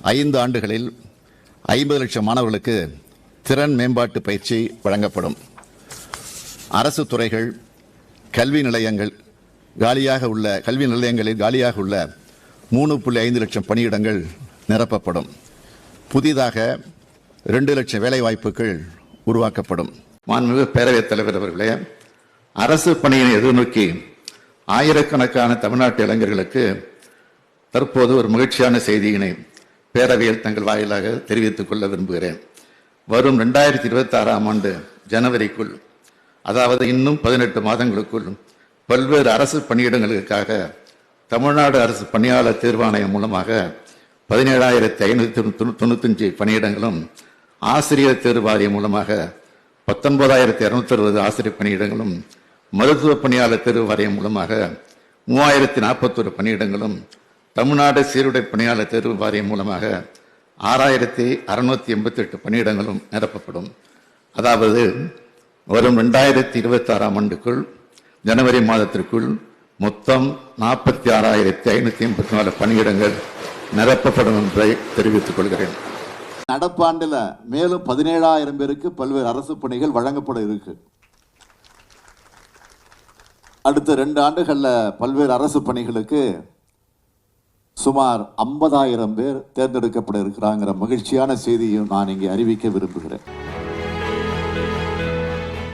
5 ஆண்டுகளில் 50 லட்சம் மாணவர்களுக்கு திறன் மேம்பாட்டு பயிற்சி வழங்கப்படும். அரசு துறைகள், கல்வி நிலையங்களில் காலியாக உள்ள 3.5 லட்சம் பணியிடங்கள் நிரப்பப்படும். புதிதாக 2 லட்சம் வேலைவாய்ப்புகள் உருவாக்கப்படும். மாண்புமிகு பேரவைத் தலைவர் அவர்களே, அரசு பணியை எதிர்நோக்கி ஆயிரக்கணக்கான தமிழ்நாட்டு இளைஞர்களுக்கு தற்போது ஒரு மகிழ்ச்சியான செய்தியினை பேரவையில் தங்கள் வாயிலாக தெரிவித்துக் கொள்ள விரும்புகிறேன். வரும் 2026ஆம் ஆண்டு ஜனவரிக்குள், அதாவது இன்னும் 18 மாதங்களுக்குள் பல்வேறு அரசு பணியிடங்களுக்காக தமிழ்நாடு அரசு பணியாளர் தேர்வாணையம் மூலமாக 17,595 பணியிடங்களும், ஆசிரியர் தேர்வு வாரியம் மூலமாக 19,260 ஆசிரியர் பணியிடங்களும், மருத்துவ பணியாளர் தேர்வு வாரியம் மூலமாக 3,041 பணியிடங்களும், தமிழ்நாடு சீருடை பணியாளர் தேர்வு வாரியம் மூலமாக 6,688 பணியிடங்களும் நிரப்பப்படும். அதாவது வரும் 2026ஆம் ஆண்டுக்குள் ஜனவரி மாதத்திற்குள் மொத்தம் 46,584 பணியிடங்கள் நிரப்பப்படும் என்பதை தெரிவித்துக் கொள்கிறேன். நடப்பாண்டுல மேலும் 17,000 பேருக்கு பல்வேறு அரசு பணிகள் வழங்கப்பட இருக்கு. அடுத்த 2 ஆண்டுகள்ல பல்வேறு அரசு பணிகளுக்கு சுமார் 50,000 பேர் தேர்ந்தெடுக்கப்பட இருக்கிறாங்கிற மகிழ்ச்சியான செய்தியும் நான் இங்கே அறிவிக்க விரும்புகிறேன்.